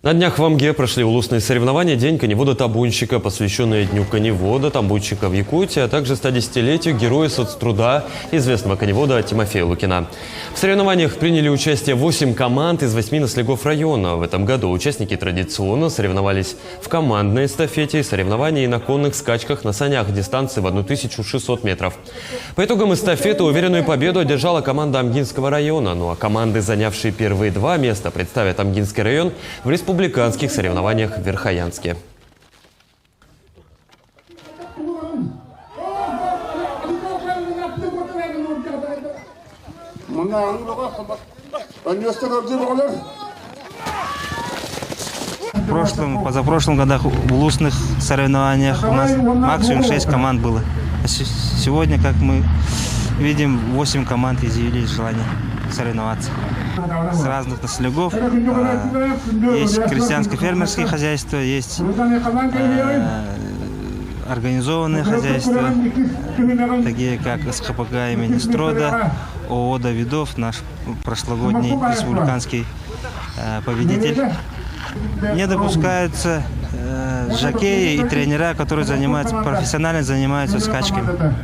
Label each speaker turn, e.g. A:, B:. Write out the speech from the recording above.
A: На днях в Амге прошли улусные соревнования «День коневода-табунщика», посвященные Дню коневода-табунщика в Якутии, а также 110-летию героя соцтруда, известного коневода Тимофея Лукина. В соревнованиях приняли участие 8 команд из 8 наслегов района. В этом году участники традиционно соревновались в командной эстафете и соревновании на конных скачках на санях дистанции в 1600 метров. По итогам эстафеты уверенную победу одержала команда Амгинского района. Ну а команды, занявшие первые 2 места, представят Амгинский район в республиканских соревнованиях в Верхоянске.
B: В позапрошлом годах в улусных соревнованиях у нас максимум 6 команд было. А сегодня, как мы видим, 8 команд изъявили желание соревноваться. С разных наслегов. Есть крестьянско-фермерские хозяйства, есть организованные хозяйства, такие как СХПК имени Строда, ООО «Давидов», наш прошлогодний республиканский победитель. Не допускаются жокеи и тренера, которые профессионально занимаются скачками.